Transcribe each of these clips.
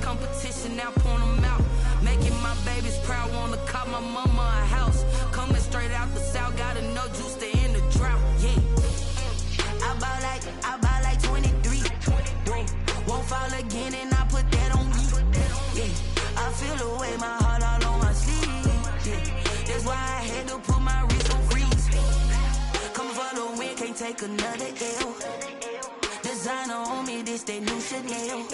competition, now point them out. Making my babies proud, wanna call my mama a house. Coming straight out the south, got enough juice to end the drought. Yeah, I buy like 23. Won't fall again, and I put that on me. Yeah, I feel the way, my heart all on my sleeve. Yeah, that's why I had to put my wrist on freeze. Coming for the win, can't take another L. Designer on me, this that new Chanel.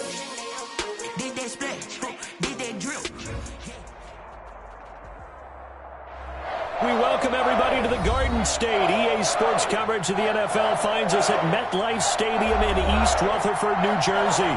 Did that splash, did that drip. We welcome everybody to the Garden State. EA Sports coverage of the NFL finds us at MetLife Stadium in East Rutherford, New Jersey.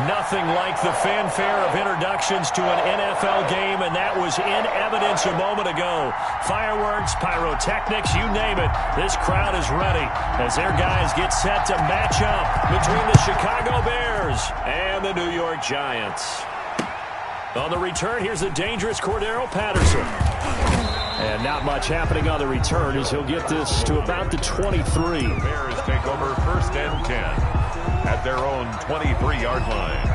Nothing like the fanfare of introductions to an NFL game, and that was in evidence a moment ago. Fireworks, pyrotechnics, you name it. This crowd is ready as their guys get set to match up between the Chicago Bears and the New York Giants. On the return, here's the dangerous Cordero Patterson. And not much happening on the return as he'll get this to about the 23. The Bears take over 1st and 10 at their own 23-yard line.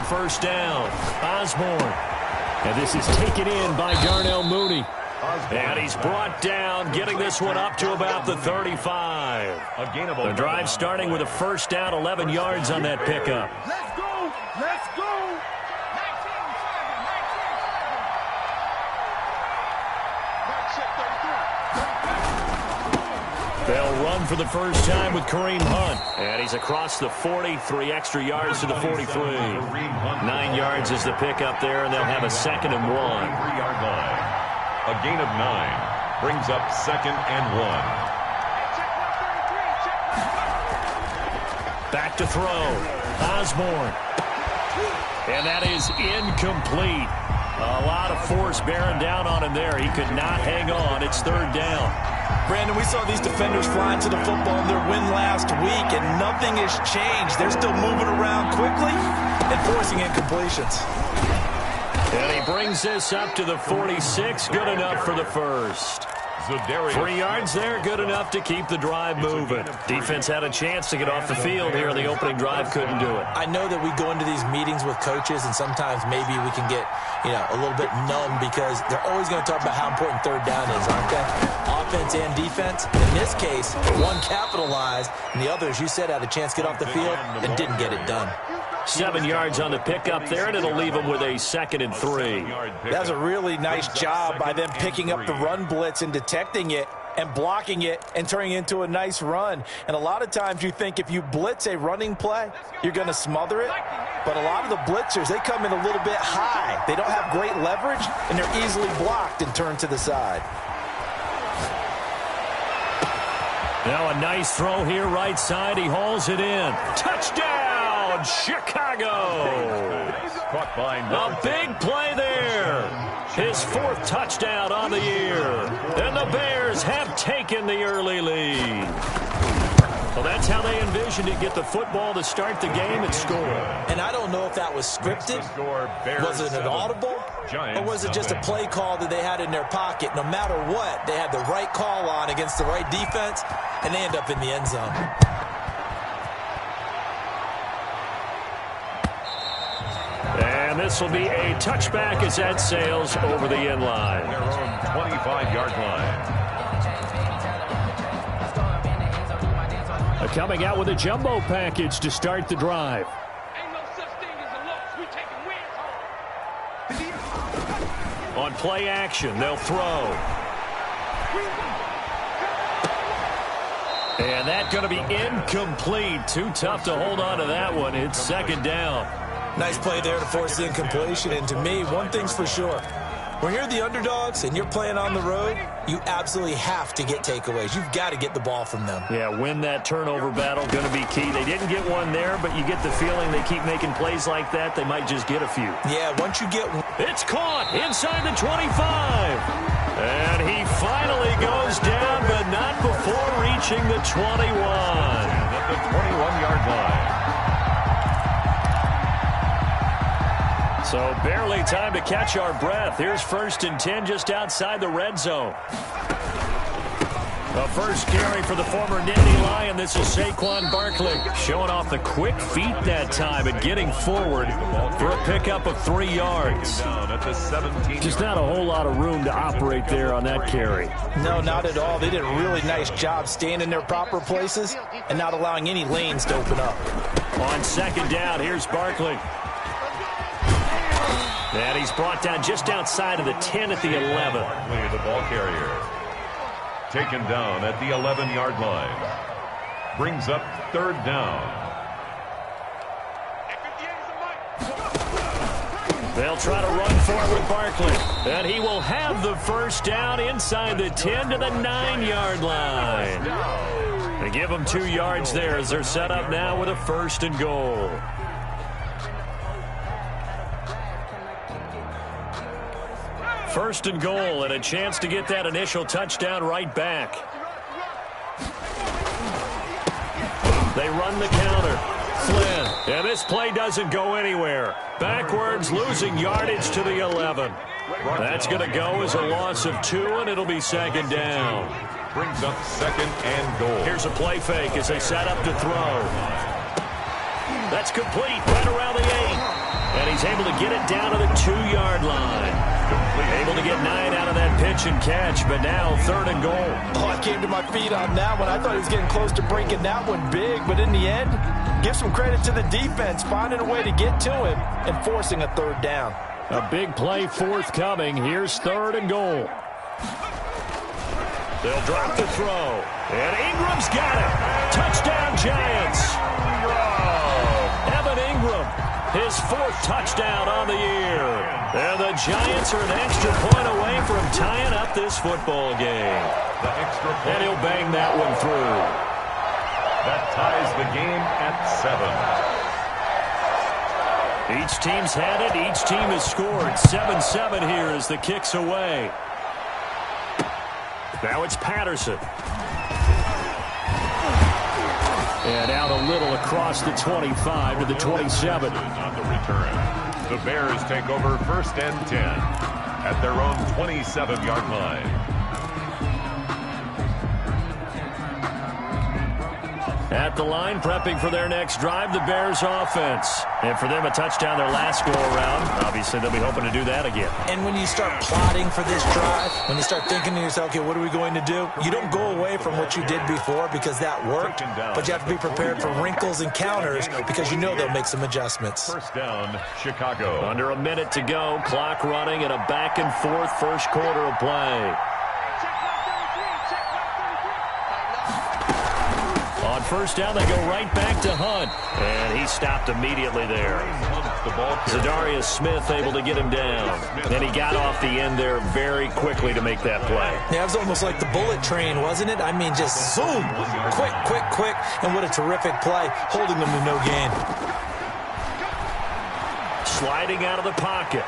First down, Osborne. And this is taken in by Darnell Mooney. And he's brought down, getting this one up to about the 35. The drive starting with a first down, 11 yards on that pickup. Let's go! Let's go! They'll run for the first time with Kareem Hunt. And he's across the 40, 3 extra yards to the 43. 9 yards is the pickup there, and they'll have a 2nd and 1. A gain of 9 brings up 2nd and 1. Back to throw. Osborne. And that is incomplete. A lot of force bearing down on him there. He could not hang on. It's 3rd down. Brandon, we saw these defenders flying to the football in their win last week, and nothing has changed. They're still moving around quickly and forcing incompletions. And he brings this up to the 46. Good enough for the first. 3 yards there, good enough to keep the drive moving. Defense had a chance to get off the field here in the opening drive, couldn't do it. I know that we go into these meetings with coaches, and sometimes maybe we can get, a little bit numb because they're always going to talk about how important 3rd down is, aren't they? Offense and defense. In this case, one capitalized, and the other, as you said, had a chance to get off the field and didn't get it done. 7 yards on the pickup there, and it'll leave them with a 2nd and 3. That's a really nice job by them picking up the run blitz and detecting it and blocking it and turning it into a nice run. And a lot of times you think if you blitz a running play, you're going to smother it. But a lot of the blitzers, they come in a little bit high. They don't have great leverage, and they're easily blocked and turned to the side. Now a nice throw here right side. He hauls it in. Touchdown, Chicago. A big play there. His 4th touchdown on the year. And the Bears have taken the early lead. Well, that's how they envisioned it. Get the football to start the game and score. And I don't know if that was scripted. Was it an audible? Or was it just a play call that they had in their pocket? No matter what, they had the right call on against the right defense, and they end up in the end zone. And this will be a touchback as that sails over the end line. Their own 25-yard line. Coming out with a jumbo package to start the drive. Ain't no such thing as a loss. We taking wins home. On play action, they'll throw. And that's going to be incomplete. Too tough to hold on to that one. It's 2nd down. Nice play there to force the incompletion. And to me, one thing's for sure. When you're the underdogs and you're playing on the road, you absolutely have to get takeaways. You've got to get the ball from them. Yeah, win that turnover battle, going to be key. They didn't get one there, but you get the feeling they keep making plays like that, they might just get a few. Yeah, once you get one. It's caught inside the 25. And he finally goes down, but not before reaching the 21. At the 21-yard line. So barely time to catch our breath. Here's 1st and 10 just outside the red zone. The first carry for the former Nittany Lion. This is Saquon Barkley showing off the quick feet that time and getting forward for a pickup of 3 yards. Just not a whole lot of room to operate there on that carry. No, not at all. They did a really nice job staying in their proper places and not allowing any lanes to open up. On 2nd down, here's Barkley. And he's brought down just outside of the 10 at the 11. Barkley, the ball carrier. Taken down at the 11-yard line. Brings up 3rd down. They'll try to run for it with Barkley. And he will have the 1st down inside the 10 to the 9-yard line. They give him 2 yards there as they're set up now with a 1st and goal. First and goal, and a chance to get that initial touchdown right back. They run the counter. Flynn, and this play doesn't go anywhere. Backwards, losing yardage to the 11. That's going to go as a loss of 2, and it'll be 2nd down. Brings up 2nd and goal. Here's a play fake as they set up to throw. That's complete right around the 8. And he's able to get it down to the 2-yard line. Able to get 9 out of that pitch and catch, but now 3rd and goal. Oh, I came to my feet on that one. I thought he was getting close to breaking that one big, but in the end, give some credit to the defense, finding a way to get to him and forcing a 3rd down. A big play forthcoming. Here's 3rd and goal. They'll drop the throw. And Ingram's got it. Touchdown, Giants. Evan Ingram, his 4th touchdown on the year. And the Giants are an extra point away from tying up this football game. The extra point. And he'll bang that one through. That ties the game at 7. Each team's had it. Each team has scored. 7-7 here as the kick's away. Now it's Patterson. And out a little across the 25 to the 27. On the return. The Bears take over 1st and 10 at their own 27-yard line. At the line, prepping for their next drive, the Bears offense. And for them, a touchdown their last go-around. Obviously, they'll be hoping to do that again. And when you start plotting for this drive, when you start thinking to yourself, okay, what are we going to do? You don't go away from what you did before because that worked, but you have to be prepared for wrinkles and counters because you know they'll make some adjustments. 1st down, Chicago. Under a minute to go, clock running, and a back-and-forth first quarter of play. On 1st down, they go right back to Hunt. And he stopped immediately there. Zadarius Smith able to get him down. And he got off the end there very quickly to make that play. Yeah, it was almost like the bullet train, wasn't it? I mean, just zoom. Quick, quick, quick. And what a terrific play, holding them to no gain. Sliding out of the pocket.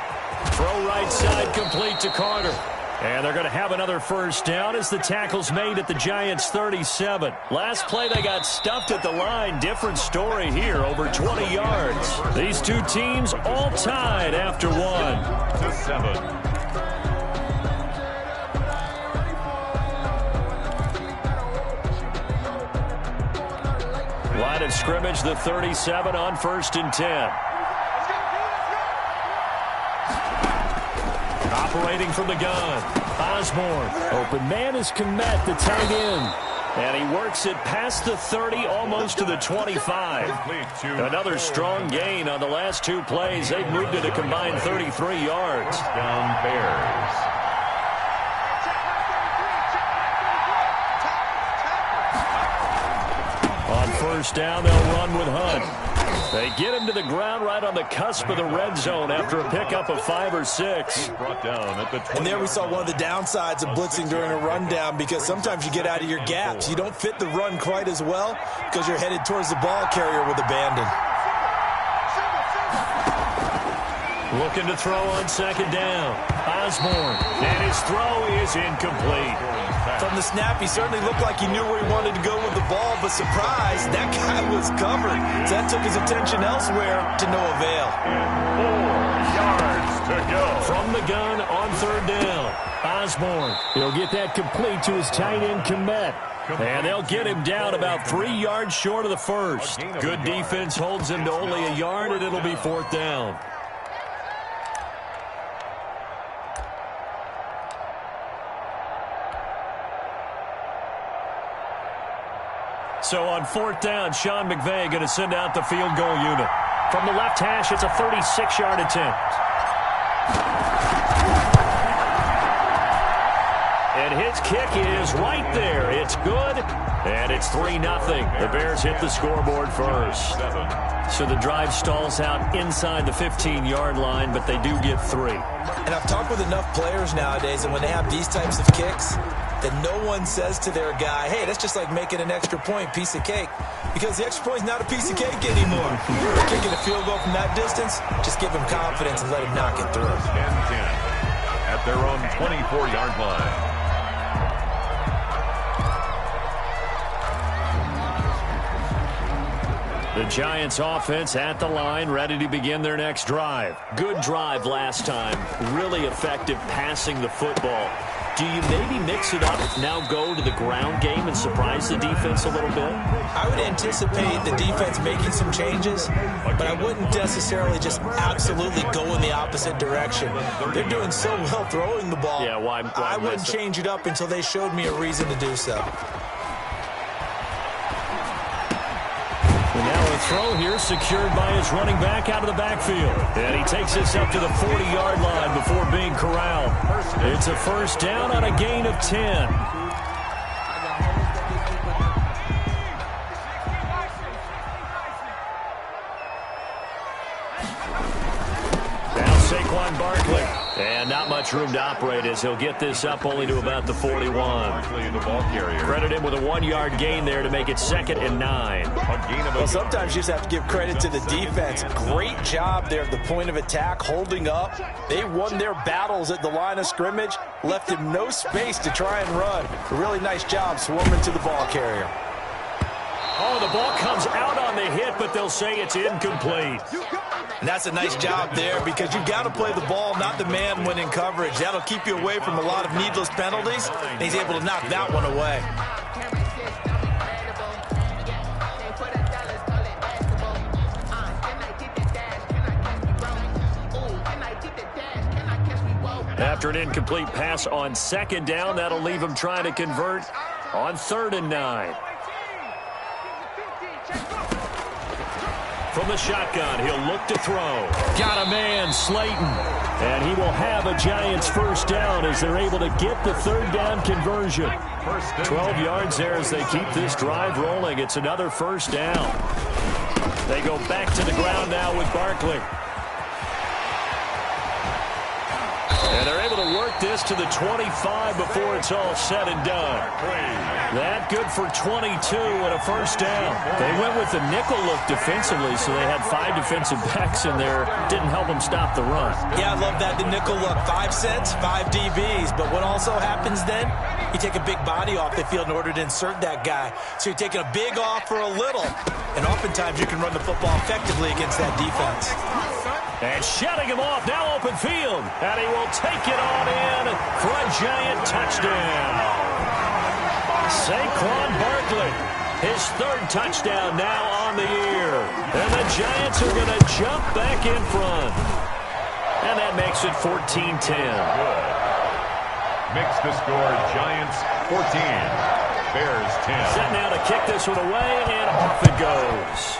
Throw right side, complete to Carter. And they're going to have another 1st down as the tackle's made at the Giants' 37. Last play, they got stuffed at the line. Different story here, over 20 yards. These two teams all tied after 1. To 7. Line of scrimmage, the 37 on 1st and 10. Operating from the gun, Osborne. Open man is Kmet, the tight end. And he works it past the 30, almost to the 25. Another strong gain on the last 2 plays. They've moved it a combined 33 yards. Down Bears. On 1st down, they'll run with Hunt. They get him to the ground right on the cusp of the red zone after a pickup of 5 or 6. Brought down at the 20. And there we saw one of the downsides of blitzing during a rundown, because sometimes you get out of your gaps. You don't fit the run quite as well because you're headed towards the ball carrier with abandon. Looking to throw on second down. Osborne. And his throw is incomplete. From the snap, he certainly looked like he knew where he wanted to go with the ball, but surprise, that guy was covered. So that took his attention elsewhere to no avail. 4 yards to go. From the gun on third down. Osborne. He'll get that complete to his tight end, Kmet. And they'll get him down about 3 yards short of the first. Good defense holds him to only a yard, and it'll be fourth down. So on fourth down, Sean McVay going to send out the field goal unit. From the left hash, it's a 36-yard attempt. And his kick is right there. It's good, and it's 3-0. The Bears hit the scoreboard first. So the drive stalls out inside the 15-yard line, but they do get 3. And I've talked with enough players nowadays, and when they have these types of kicks, that no one says to their guy, hey, that's just like making an extra point, piece of cake. Because the extra point is not a piece of cake anymore. They're kicking a field goal from that distance, just give him confidence and let him knock it through. 10-10 at their own 24-yard line. The Giants offense at the line, ready to begin their next drive. Good drive last time. Really effective passing the football. Do you maybe mix it up, now go to the ground game and surprise the defense a little bit? I would anticipate the defense making some changes, but I wouldn't necessarily just absolutely go in the opposite direction. They're doing so well throwing the ball. Yeah, why I wouldn't change it up until they showed me a reason to do so. Now a throw here secured by his running back out of the backfield. And he takes this up to the 40-yard line before being corralled. It's a first down on a gain of 10. Now Saquon Barkley. And not much room to operate as he'll get this up only to about the 41. Credit him with a 1-yard gain there to make it 2nd and 9. Well, sometimes you just have to give credit to the defense. Great job there at the point of attack, holding up. They won their battles at the line of scrimmage, left him no space to try and run. A really nice job swarming to the ball carrier. Oh, the ball comes out on the hit, but they'll say it's incomplete. And that's a nice job there because you've got to play the ball, not the man when in coverage. That'll keep you away from a lot of needless penalties, and he's able to knock that one away. After an incomplete pass on second down, that'll leave him trying to convert on 3rd and 9. From the shotgun, he'll look to throw. Got a man, Slayton. And he will have a Giants first down as they're able to get the 3rd down conversion. 12 yards there as they keep this drive rolling. It's another first down. They go back to the ground now with Barkley. And they're able to work this to the 25 before it's all said and done. That good for 22 and a first down. They went with the nickel look defensively, so they had 5 defensive backs in there. Didn't help them stop the run. Yeah, I love that, the nickel look. 5 cents, 5 DBs. But what also happens then, you take a big body off the field in order to insert that guy. So you're taking a big off for a little. And oftentimes you can run the football effectively against that defense. And shutting him off, now open field. And he will take it on in for a Giant touchdown. Saquon Barkley, his 3rd touchdown now on the year. And the Giants are going to jump back in front. And that makes it 14-10. Makes the score Giants 14, Bears 10. Set now to kick this one away, and off it goes.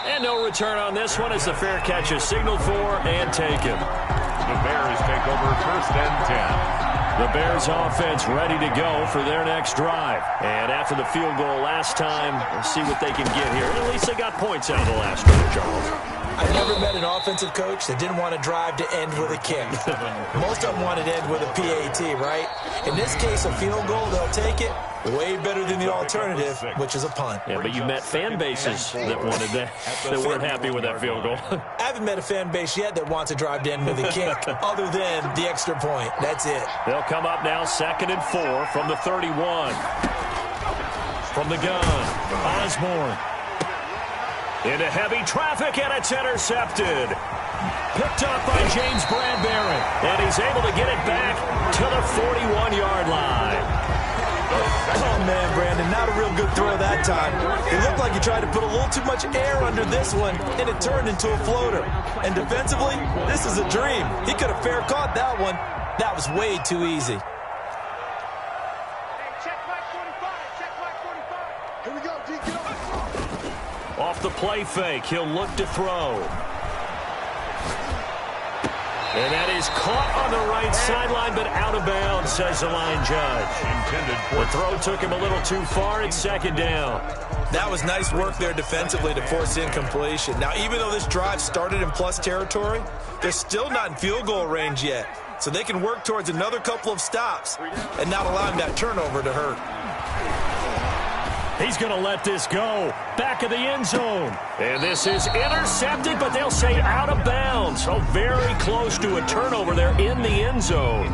And no return on this one as the fair catch is signaled for and taken. The Bears take over 1st and 10. The Bears offense ready to go for their next drive. And after the field goal last time, we'll see what they can get here. At least they got points out of the last drive, Charles. I've never met an offensive coach that didn't want to drive to end with a kick. Most of them wanted to end with a PAT, right? In this case, a field goal, they'll take it. Way better than the alternative, which is a punt. Yeah, but you met fan bases that wanted that, that weren't happy with that field goal. I haven't met a fan base yet that wants to drive to end with a kick, other than the extra point. That's it. They'll come up now 2nd and 4 from the 31. From the gun, Osborne. Into heavy traffic, and it's intercepted. Picked up by James Bradbury. And he's able to get it back to the 41-yard line. Oh, man, Brandon, not a real good throw that time. It looked like he tried to put a little too much air under this one, and it turned into a floater. And defensively, this is a dream. He could have fair caught that one. That was way too easy. Check flag 45. Check flag 45. Here we go, D. Get up. Off the play fake, he'll look to throw. And that is caught on the right sideline, but out of bounds, says the line judge. The throw took him a little too far. It's 2nd down. That was nice work there defensively to force incompletion. Now, even though this drive started in plus territory, they're still not in field goal range yet. So they can work towards another couple of stops and not allowing that turnover to hurt. He's going to let this go. Back of the end zone. And this is intercepted, but they'll say out of bounds. So very close to a turnover there in the end zone.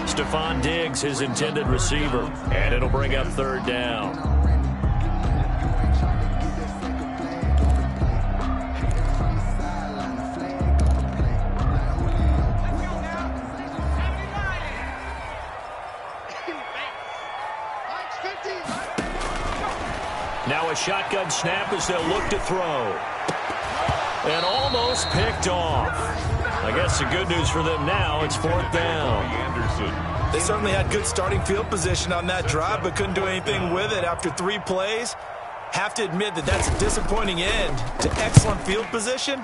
Stephon Diggs, his intended receiver. And it'll bring up 3rd down. Now a shotgun snap as they'll look to throw. And almost picked off. I guess the good news for them now, it's 4th down. They certainly had good starting field position on that drive, but couldn't do anything with it after 3 plays. Have to admit that that's a disappointing end to excellent field position.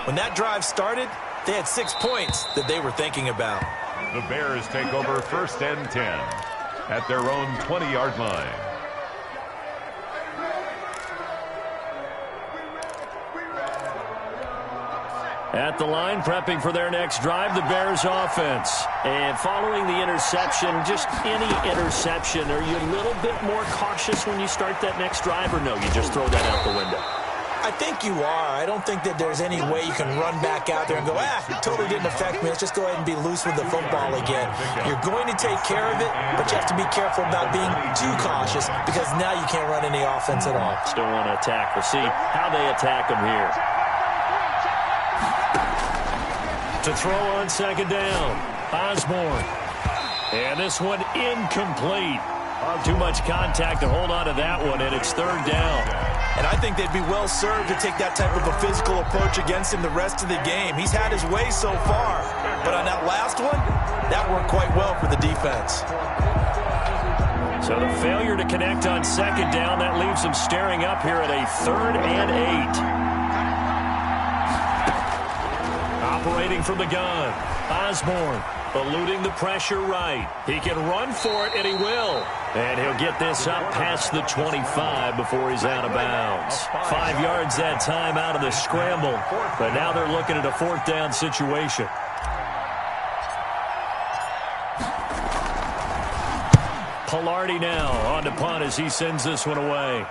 When that drive started, they had 6 points that they were thinking about. The Bears take over 1st and 10 at their own 20-yard line. At the line, prepping for their next drive, the Bears offense. And following the interception, just any interception, are you a little bit more cautious when you start that next drive, or no, you just throw that out the window? I think you are. I don't think that there's any way you can run back out there and go, it totally didn't affect me. Let's just go ahead and be loose with the football again. You're going to take care of it, but you have to be careful about being too cautious because now you can't run any offense at all. Still want to attack. We'll see how they attack them here. To throw on 2nd down, Osborne. And this one incomplete. Too much contact to hold on to that one, and it's 3rd down. And I think they'd be well served to take that type of a physical approach against him the rest of the game. He's had his way so far, but on that last one, that worked quite well for the defense. So the failure to connect on 2nd down, that leaves them staring up here at a 3rd and 8. Operating from the gun, Osborne eluding the pressure right. He can run for it, and he will. And he'll get this up past the 25 before he's out of bounds. 5 yards that time out of the scramble, but now they're looking at a 4th down situation. Palardy now on to punt as he sends this one away.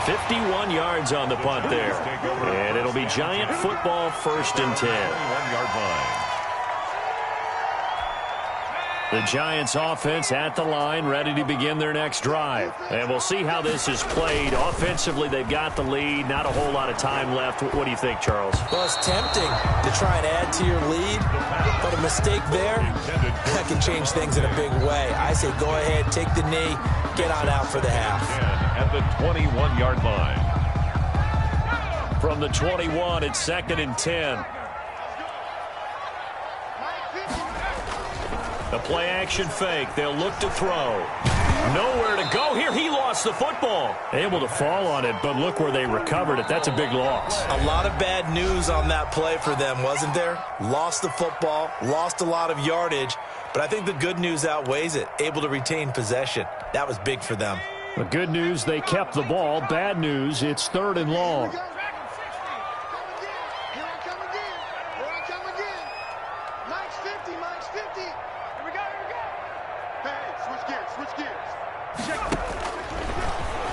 51 yards on the punt there. And it'll be Giant football 1st and 10. 1-yard line. The Giants offense at the line, ready to begin their next drive. And we'll see how this is played. Offensively, they've got the lead. Not a whole lot of time left. What do you think, Charles? Well, it's tempting to try and add to your lead, but a mistake there, that can change things in a big way. I say go ahead, take the knee, get on out for the half. At the 21-yard line. From the 21, it's 2nd and 10. The play action fake. They'll look to throw. Nowhere to go here. He lost the football. Able to fall on it, but look where they recovered it. That's a big loss. A lot of bad news on that play for them, wasn't there? Lost the football, lost a lot of yardage, but I think the good news outweighs it. Able to retain possession. That was big for them. The good news, they kept the ball. Bad news, it's 3rd and long.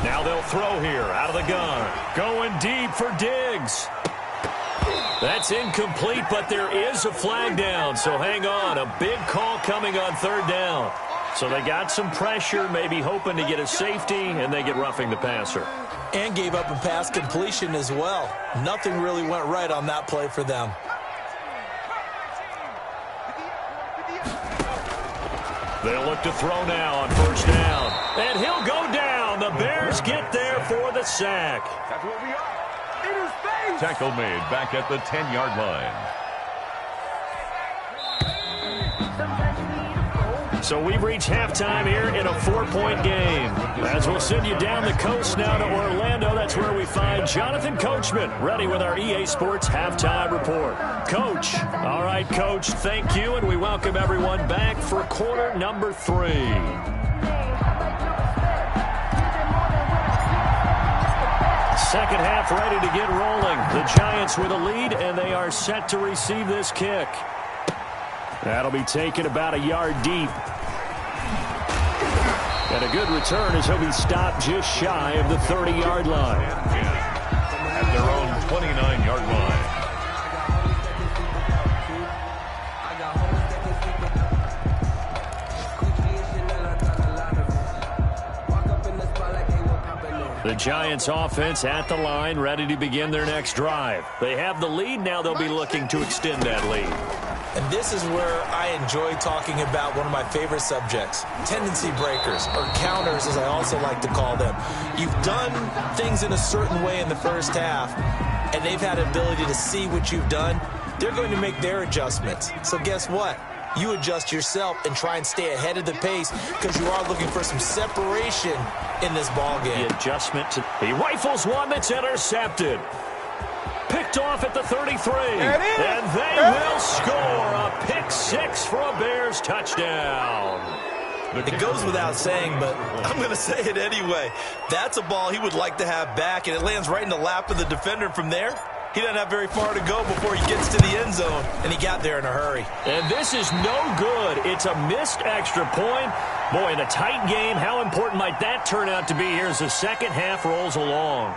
Now they'll throw here out of the gun. Going deep for Diggs. That's incomplete, but there is a flag down, so hang on. A big call coming on 3rd down. So they got some pressure, maybe hoping to get a safety, and they get roughing the passer. And gave up a pass completion as well. Nothing really went right on that play for them. They'll look to throw now on 1st down. And he'll go down. The Bears get there for the sack. That's what we are. In his face. Tackle made back at the 10-yard line. So we've reached halftime here in a 4-point game. As we'll send you down the coast now to Orlando, that's where we find Jonathan Coachman, ready with our EA Sports Halftime Report. Coach. All right, Coach, thank you, and we welcome everyone back for quarter number 3. Second half ready to get rolling. The Giants with a lead, and they are set to receive this kick. That'll be taken about a yard deep. And a good return as he'll be stopped just shy of the 30-yard line. At their own 29-yard line. The Giants offense at the line, ready to begin their next drive. They have the lead. Now they'll be looking to extend that lead. And this is where I enjoy talking about one of my favorite subjects, tendency breakers, or counters as I also like to call them. You've done things in a certain way in the first half, and they've had an ability to see what you've done. They're going to make their adjustments. So guess what? You adjust yourself and try and stay ahead of the pace because you are looking for some separation in this ball game. The adjustment to he rifles one that's intercepted. Picked off at the 33. And they will score a pick 6 for a Bears touchdown. It goes without saying, but I'm going to say it anyway. That's a ball he would like to have back, and it lands right in the lap of the defender from there. He doesn't have very far to go before he gets to the end zone, and he got there in a hurry. And this is no good. It's a missed extra point. Boy, in a tight game, how important might that turn out to be here as the second half rolls along?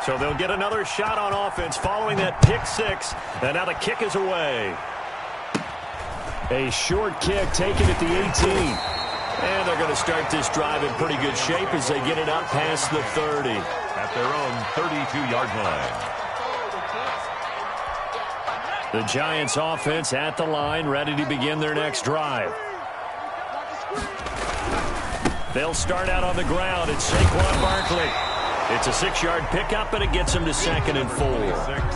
So they'll get another shot on offense following that pick 6, and now the kick is away. A short kick taken at the 18. And they're going to start this drive in pretty good shape as they get it up past the 30. At their own 32-yard line. The Giants offense at the line, ready to begin their next drive. They'll start out on the ground. It's Saquon Barkley. It's a 6-yard pickup, and it gets him to 2nd and 4.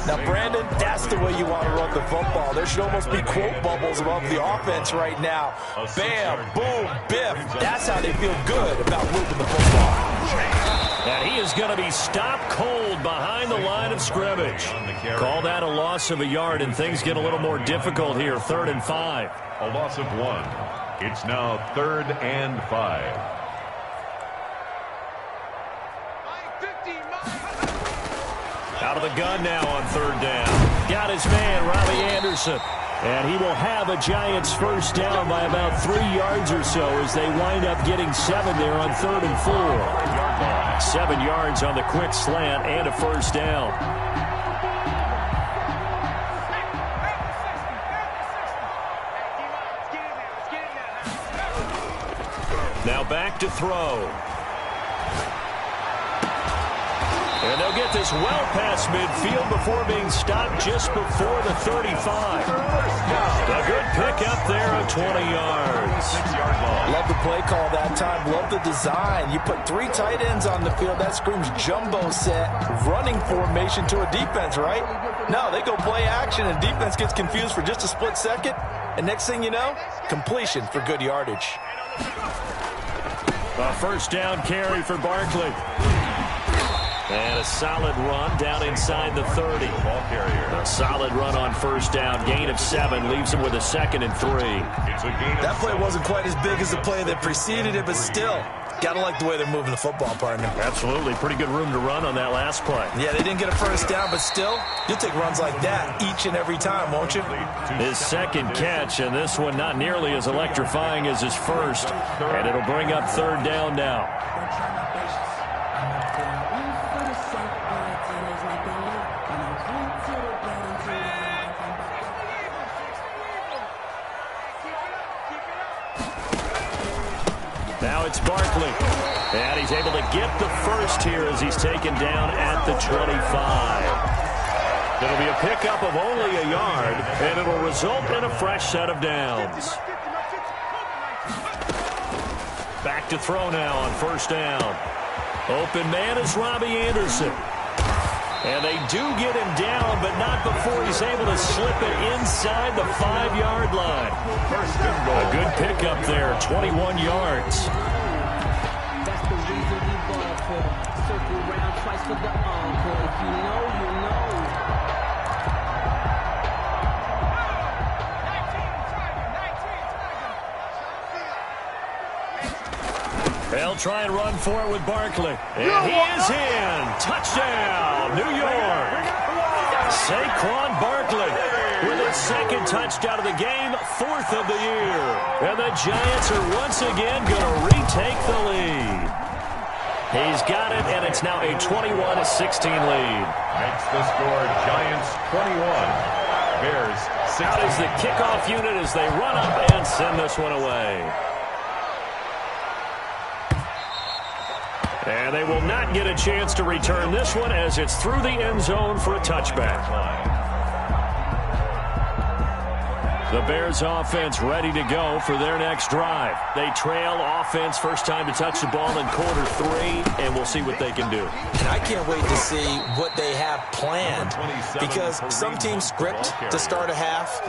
Now, Brandon, that's the way you want to run the football. There should almost be quote bubbles above the offense right now. Bam, boom, biff. That's how they feel good about moving the football. And he is going to be stopped cold behind the line of scrimmage. Call that a loss of a yard, and things get a little more difficult here, 3rd and 5. A loss of 1. It's now 3rd and 5. Out of the gun now on 3rd down. Got his man, Robbie Anderson. And he will have a Giants first down by about 3 yards or so as they wind up getting 7 there on 3rd and 4. 7 yards on the quick slant and a first down. Now back to throw. And they'll get this well past midfield before being stopped just before the 35. A good pickup there of 20 yards. Love the play call that time. Love the design. You put 3 tight ends on the field. That screams jumbo set, running formation to a defense, right? No, they go play action, and defense gets confused for just a split second. And next thing you know, completion for good yardage. A first down carry for Barkley. And a solid run down inside the 30. Ball carrier. A solid run on first down. Gain of 7 leaves him with a 2nd and 3. It's a gain of That play wasn't quite as big as the play that preceded it, but still, gotta like the way they're moving the football, partner. Absolutely. Pretty good room to run on that last play. Yeah, they didn't get a first down, but still, you'll take runs like that each and every time, won't you? His 2nd catch, and this one not nearly as electrifying as his first. And it'll bring up 3rd down now. Now it's Barkley. And he's able to get the first here as he's taken down at the 25. It'll be a pickup of only a yard, and it'll result in a fresh set of downs. Back to throw now on first down. Open man is Robbie Anderson. And they do get him down, but not before he's able to slip it inside the 5-yard line. first and goal. A good pickup there, 21 yards. That's the reason we ball for. Circle round twice for the encore. If you know, you know. They'll try and run for it with Barkley. And he is in. Touchdown, New York. Saquon Barkley with his 2nd touchdown of the game, 4th of the year. And the Giants are once again going to retake the lead. He's got it, and it's now a 21-16 lead. Makes the score Giants 21. Bears 16. Out is the kickoff unit as they run up and send this one away. And they will not get a chance to return this one as it's through the end zone for a touchback. The Bears offense ready to go for their next drive. They trail offense, first time to touch the ball in quarter 3, and we'll see what they can do. And I can't wait to see what they have planned, because some teams script to start a half.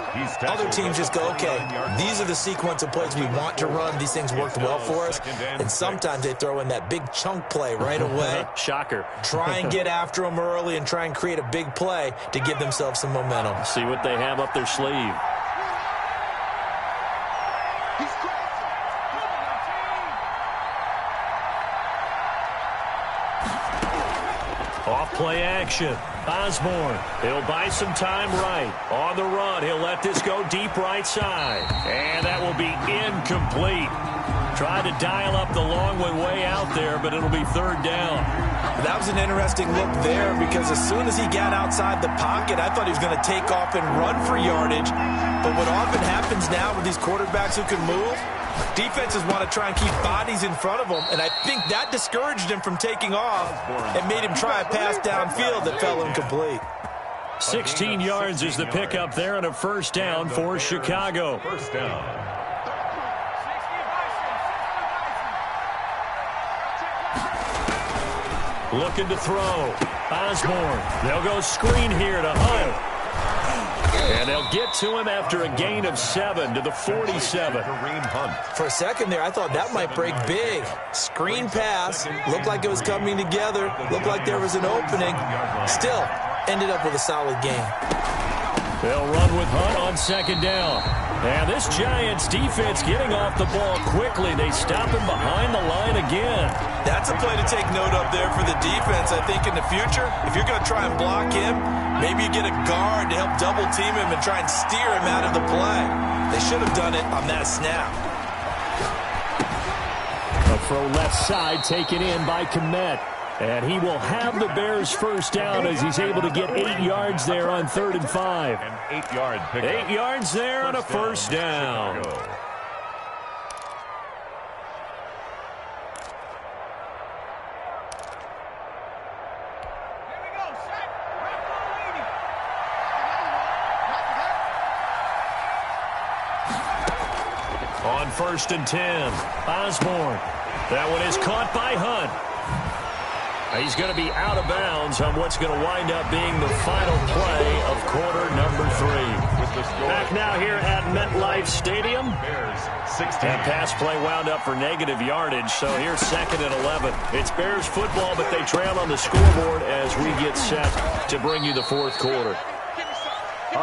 Other teams just go, okay, these are the sequence of plays we want to run. These things worked well for us. And sometimes they throw in that big chunk play right away. Shocker. Try and get after them early and try and create a big play to give themselves some momentum. See what they have up their sleeve. Off play action. Osborne. He'll buy some time right. On the run, he'll let this go deep right side. And that will be incomplete. Tried to dial up the long one way out there, but it'll be 3rd down. That was an interesting look there, because as soon as he got outside the pocket, I thought he was going to take off and run for yardage. But what often happens now with these quarterbacks who can move, defenses want to try and keep bodies in front of them, and I think that discouraged him from taking off and made him try a pass downfield that fell incomplete. 16 yards is the pickup there, and a first down for Chicago. First down. Looking to throw. Osborne. They'll go screen here to Hunt. And they'll get to him after a gain of 7 to the 47. Kareem Hunt. For a second there, I thought that might break big. Screen pass. Looked like it was coming together. Looked like there was an opening. Still, ended up with a solid gain. They'll run with Hunt on 2nd down. And this Giants defense getting off the ball quickly. They stop him behind the line again. That's a play to take note of there for the defense, I think, in the future. If you're going to try and block him, maybe you get a guard to help double-team him and try and steer him out of the play. They should have done it on that snap. A throw left side taken in by Kmet. And he will have the Bears first down as he's able to get 8 yards there on 3rd and 5. An 8-yard pickup. 8 yards there on a first down. On 1st and 10, Osborne. That one is caught by Hunt. He's going to be out of bounds on what's going to wind up being the final play of quarter number 3. Back now here at MetLife Stadium. That pass play wound up for negative yardage, so here's 2nd and 11. It's Bears football, but they trail on the scoreboard as we get set to bring you the 4th quarter.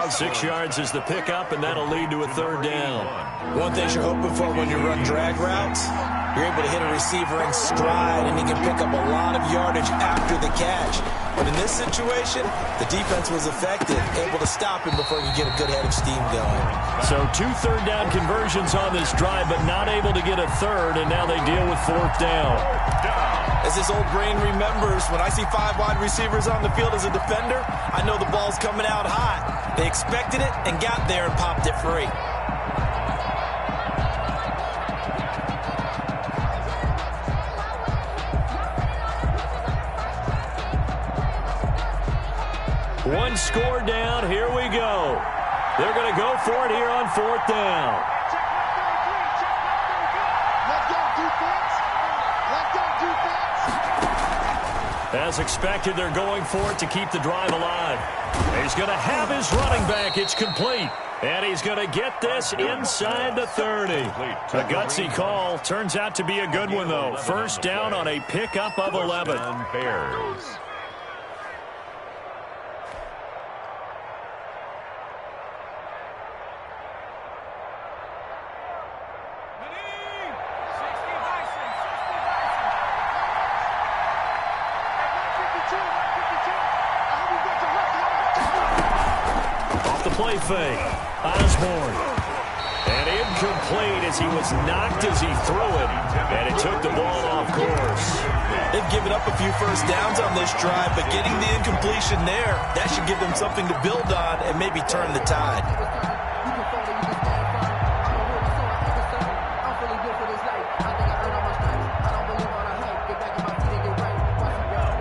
6 yards is the pickup, and that'll lead to a 3rd down. One thing you're hoping for when you run drag routes, you're able to hit a receiver in stride, and he can pick up a lot of yardage after the catch. But in this situation, the defense was effective, able to stop him before he could get a good head of steam going. So 2 third-down conversions on this drive, but not able to get a 3rd, and now they deal with 4th down. As this old brain remembers, when I see 5 wide receivers on the field as a defender, I know the ball's coming out hot. They expected it and got there and popped it free. One score down. Here we go. They're going to go for it here on 4th down. As expected, they're going for it to keep the drive alive. He's going to have his running back. It's complete. And he's going to get this inside the 30. A gutsy call. Turns out to be a good one, though. 1st down on a pickup of 11. Bears. Play fake. Osborne. And incomplete as he was knocked as he threw it. And it took the ball off course. They've given up a few 1st downs on this drive, but getting the incompletion there, that should give them something to build on and maybe turn the tide.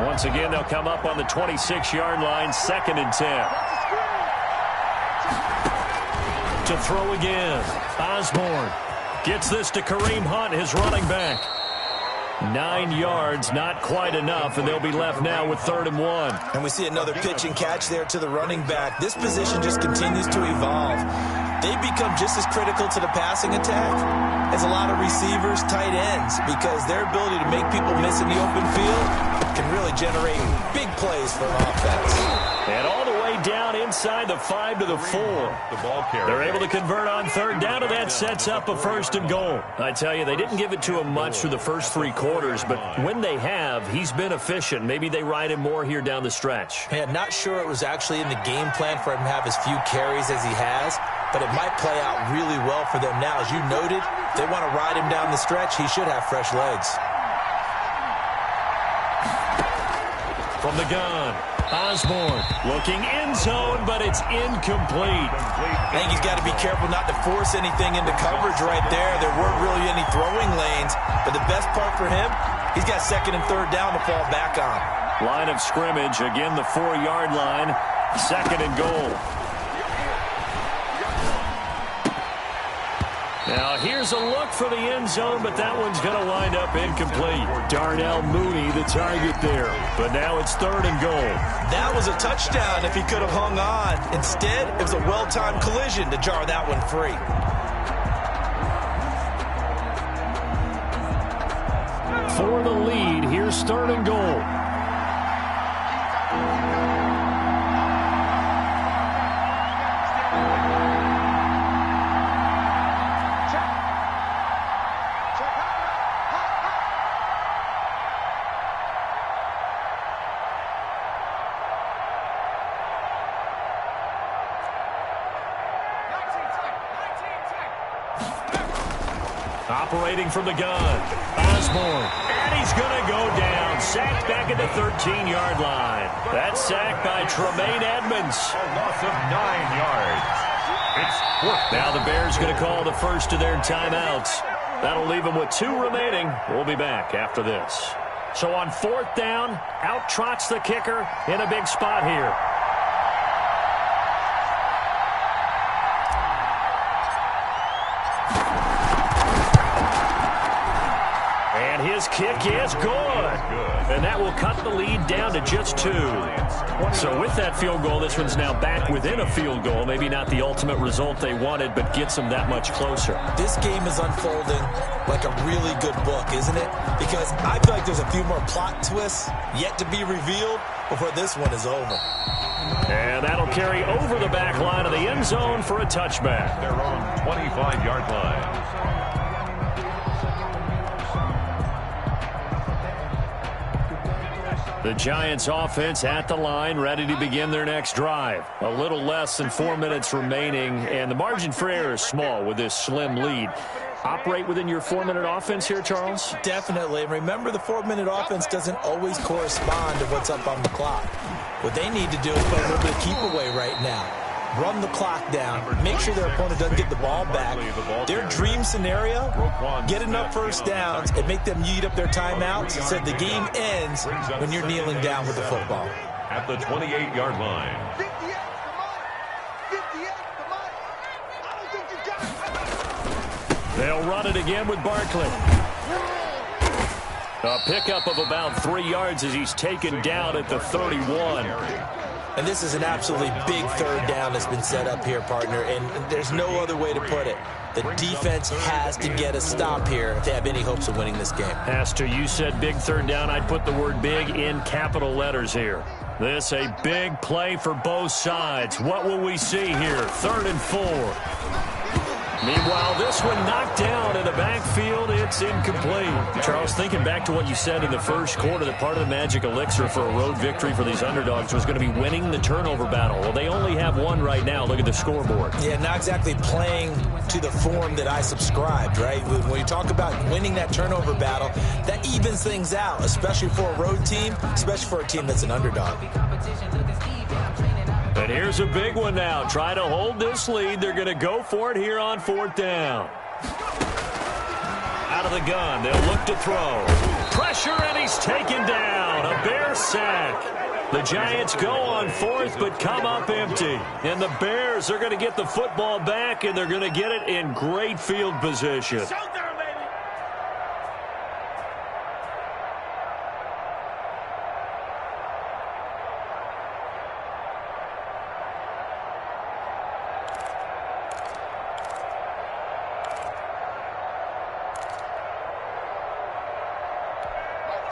Once again, they'll come up on the 26-yard line, 2nd and 10. To throw again. Osborne gets this to Kareem Hunt, his running back. 9 yards, not quite enough, and they'll be left now with 3rd and 1. And we see another pitch and catch there to the running back. This position just continues to evolve. They become just as critical to the passing attack as a lot of receivers, tight ends, because their ability to make people miss in the open field can really generate big plays for an offense. And all the way down inside the 5 to the 4. The ball carrier. They're able to convert on 3rd down, and that sets up a 1st and goal. I tell you, they didn't give it to him much through the first 3 quarters, but when they have, he's been efficient. Maybe they ride him more here down the stretch. Yeah, not sure it was actually in the game plan for him to have as few carries as he has, but it might play out really well for them now. As you noted, if they want to ride him down the stretch, he should have fresh legs. From the gun, Osborne looking end zone, but it's incomplete. I think he's got to be careful not to force anything into coverage right there. There weren't really any throwing lanes, but the best part for him, he's got 2nd and 3rd down to fall back on. Line of scrimmage, again the 4-yard line, 2nd and goal. Now here's a look for the end zone, but that one's going to wind up incomplete. Darnell Mooney the target there, but now it's 3rd and goal. That was a touchdown if he could have hung on. Instead, it was a well-timed collision to jar that one free. For the lead, here's 3rd and goal. Operating from the gun, Osborne, and he's going to go down. Sacked back at the 13-yard line. That sack by Tremaine Edmonds. A loss of 9 yards. It's 4th. Now the Bears going to call the first of their timeouts. That'll leave them with 2 remaining. We'll be back after this. So on 4th down, out trots the kicker in a big spot here. This kick is good. And that will cut the lead down to just 2. So with that field goal, this one's now back within a field goal. Maybe not the ultimate result they wanted, but gets them that much closer. This game is unfolding like a really good book, isn't it? Because I feel like there's a few more plot twists yet to be revealed before this one is over. And that'll carry over the back line of the end zone for a touchback. Their own 25-yard line. The Giants offense at the line, ready to begin their next drive. A little less than 4 minutes remaining, and the margin for error is small with this slim lead. Operate within your 4-minute offense here, Charles? Definitely. And remember, the 4-minute offense doesn't always correspond to what's up on the clock. What they need to do is put a little bit of keep away right now. Run the clock down, make sure their opponent doesn't get the ball back. Their dream scenario, get enough first downs and make them eat up their timeouts so the game ends when you're kneeling down with the football. At the 28-yard line. 58, come on. I don't think you got it. They'll run it again with Barkley. A pickup of about 3 yards as he's taken down at the 31. And this is an absolutely big third down that's been set up here, partner, and there's no other way to put it. The defense has to get a stop here if they have any hopes of winning this game. Has to. You said big third down. I'd put the word big in capital letters here. This a big play for both sides. What will we see here? 3rd and 4. Meanwhile, this one knocked down in the backfield. It's incomplete. Charles, thinking back to what you said in the first quarter, that part of the magic elixir for a road victory for these underdogs was going to be winning the turnover battle. Well, they only have one right now. Look at the scoreboard. Yeah, not exactly playing to the form that I subscribed, right? When you talk about winning that turnover battle, that evens things out, especially for a road team, especially for a team that's an underdog. And here's a big one now. Try to hold this lead. They're going to go for it here on 4th down. Out of the gun. They'll look to throw. Pressure, and he's taken down. A Bear sack. The Giants go on 4th, but come up empty. And the Bears are going to get the football back, and they're going to get it in great field position.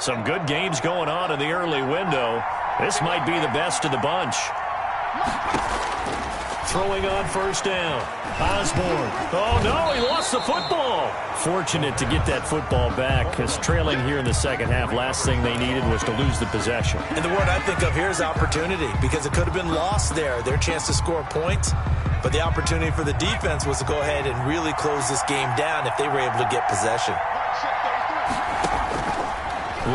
Some good games going on in the early window. This might be the best of the bunch. Throwing on 1st down. Osborne. Oh, no, he lost the football. Fortunate to get that football back, because trailing here in the second half, last thing they needed was to lose the possession. And the word I think of here is opportunity, because it could have been lost there, their chance to score points. But the opportunity for the defense was to go ahead and really close this game down if they were able to get possession.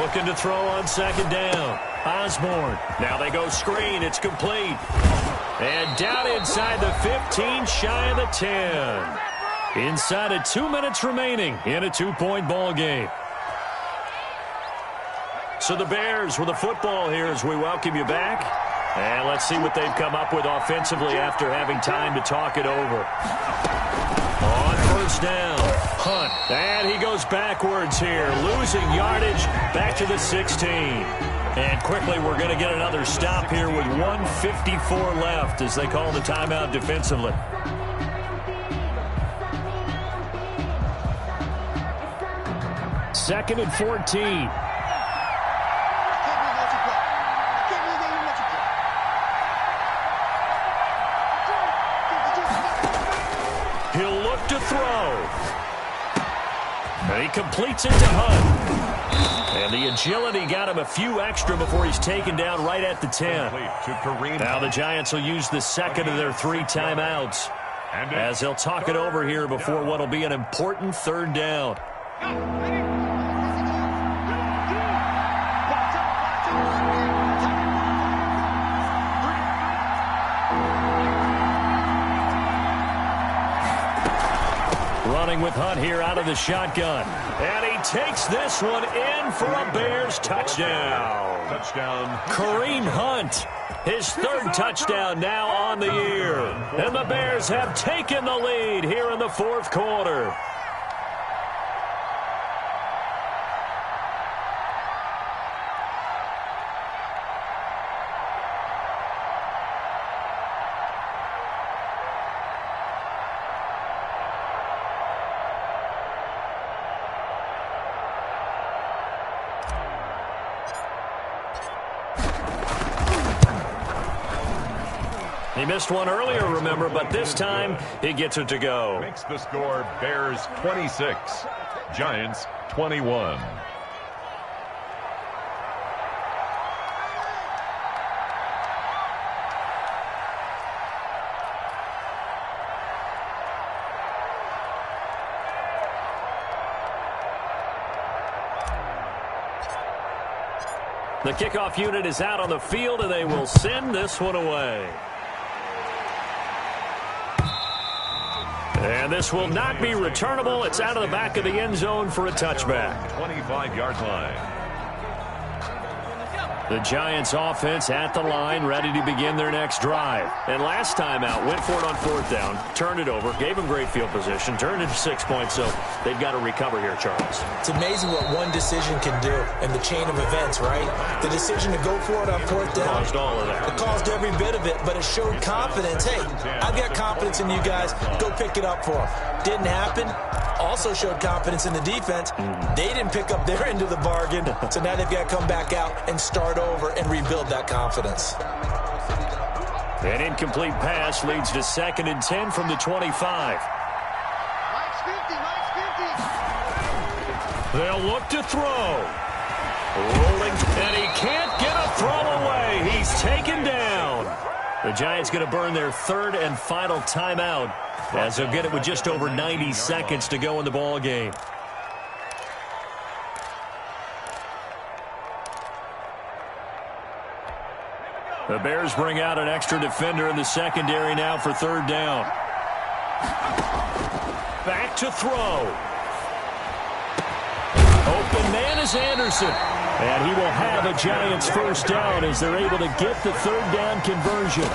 Looking to throw on 2nd down. Osborne. Now they go screen. It's complete. And down inside the 15, shy of the 10. Inside of 2 minutes remaining in a 2-point ball game. So the Bears with the football here as we welcome you back. And let's see what they've come up with offensively after having time to talk it over. On 1st down, Hunt. And he goes backwards here, losing yardage back to the 16. And quickly we're going to get another stop here with 1:54 left as they call the timeout defensively. Second and 14. He'll look to throw. And he completes it to Hunt. And the agility got him a few extra before he's taken down right at the 10. Now the Giants will use the second of their 3 timeouts as they'll talk it over here before what will be an important 3rd down. Running with Hunt here out of the shotgun. And he takes this one in for a Bears touchdown. Kareem Hunt, his 3rd touchdown now on the year. And the Bears have taken the lead here in the 4th quarter. He missed one earlier, remember, but this time he gets it to go. Makes the score Bears 26, Giants 21. The kickoff unit is out on the field, and they will send this one away. And this will not be returnable. It's out of the back of the end zone for a touchback. 25-yard line. The Giants offense at the line, ready to begin their next drive. And last time out, went for it on 4th down, turned it over, gave them great field position, turned it to 6 points, so they've got to recover here, Charles. It's amazing what one decision can do in the chain of events, right? The decision to go for it on 4th down. Caused all of that. It caused every bit of it, but it showed confidence. Hey, I've got confidence in you guys. Go pick it up for them. Didn't happen. Also showed confidence in the defense. They didn't pick up their end of the bargain, so now they've got to come back out and start over and rebuild that confidence. An incomplete pass leads to 2nd and 10 from the 25. They'll look to throw. Rolling, and he can't get a throw away. He's taken down. The Giants going to burn their 3rd and final timeout, as they'll get it with just over 90 seconds to go in the ball game. The Bears bring out an extra defender in the secondary now for 3rd down. Back to throw. Open man is Anderson. And he will have a Giants 1st down as they're able to get the 3rd down conversion.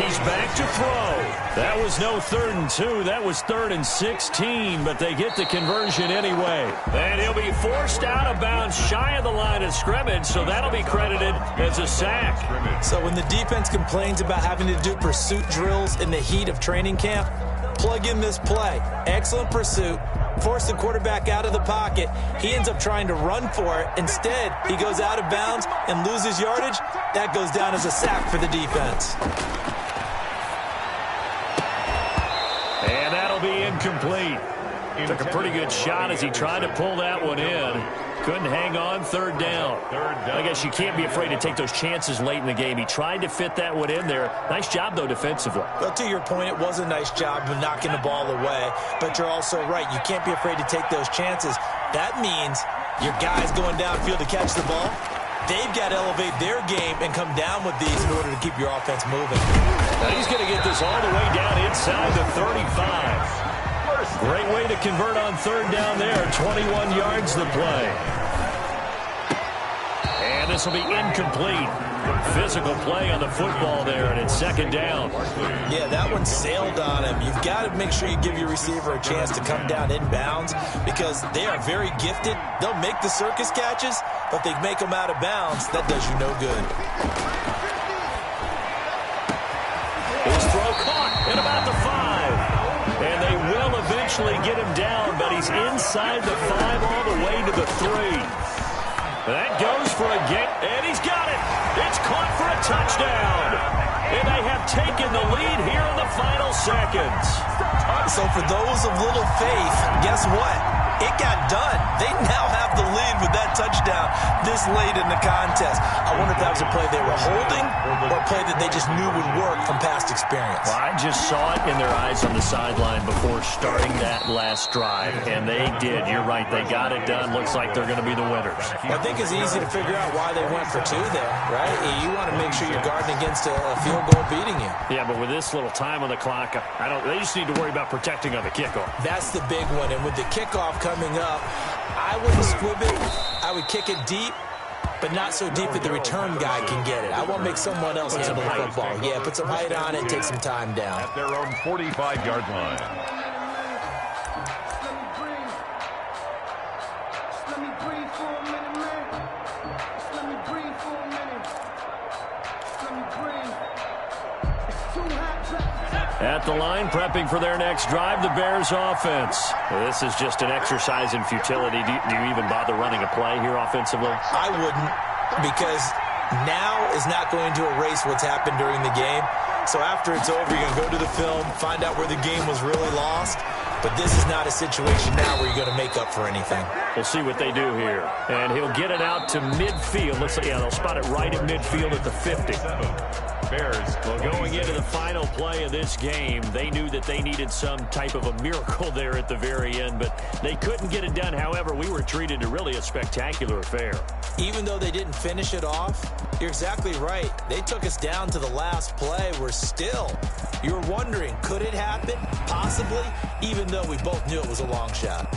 He's back to throw. That was no 3rd and 2. That was 3rd and 16, but they get the conversion anyway. And he'll be forced out of bounds shy of the line of scrimmage, so that'll be credited as a sack. So when the defense complains about having to do pursuit drills in the heat of training camp, plug in this play. Excellent pursuit. Force the quarterback out of the pocket. He ends up trying to run for it. Instead, he goes out of bounds and loses yardage. That goes down as a sack for the defense. And that'll be incomplete. Took a pretty good shot as he tried to pull that one in. Couldn't hang on. 3rd down. I guess you can't be afraid to take those chances late in the game. He tried to fit that one in there. Nice job, though, defensively. Well, to your point, it was a nice job of knocking the ball away. But you're also right. You can't be afraid to take those chances. That means your guys going downfield to catch the ball, they've got to elevate their game and come down with these in order to keep your offense moving. Now he's going to get this all the way down inside the 35. Great way to convert on 3rd down there. 21 yards the play. And this will be incomplete. Physical play on the football there, and it's 2nd down. Yeah, that one sailed on him. You've got to make sure you give your receiver a chance to come down inbounds because they are very gifted. They'll make the circus catches, but they make them out of bounds. That does you no good. His throw caught at about the 5. And they will eventually get him down, but he's inside the 5 all the way to the 3. That goes for a gain, and he's got it. It's caught for a touchdown. And they have taken the lead here in the final seconds. So for those of little faith, guess what? It got done. They now have the lead with that touchdown this late in the contest. I wonder if that was a play they were holding or a play that they just knew would work from past experience. Well, I just saw it in their eyes on the sideline before starting that last drive, and they did. You're right. They got it done. Looks like they're going to be the winners. I think it's easy to figure out why they went for 2 there, right? You want to make sure you're guarding against a field goal beating you. Yeah, but with this little time on the clock, they just need to worry about protecting on the kickoff. That's the big one, and with the kickoff coming up, I wouldn't squib it. I would kick it deep, but not so deep that the return guy can get it. I want to make someone else handle the football. Yeah, put some height on it, take some time down. At their own 45-yard line. At the line, prepping for their next drive, the Bears offense. Well, this is just an exercise in futility. Do you even bother running a play here offensively? I wouldn't, because Now is not going to erase what's happened during the game. So after it's over, you're going to go to the film, find out where the game was really lost. But this is not a situation now where you're going to make up for anything. We'll see what they do here. And he'll get it out to midfield. Looks like, yeah, they'll spot it right at midfield at the 50. Bears. Well, going into the final play of this game, they knew that they needed some type of a miracle there at the very end, but they couldn't get it done. However, we were treated to really a spectacular affair. Even though they didn't finish it off, you're exactly right. They took us down to the last play. We're still, you're wondering, could it happen? Possibly, even though we both knew it was a long shot.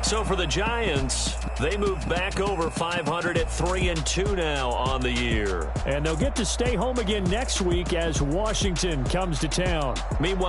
So for the Giants, they move back over 500 at 3-2 now on the year. And they'll get to stay home again next week as Washington comes to town. Meanwhile,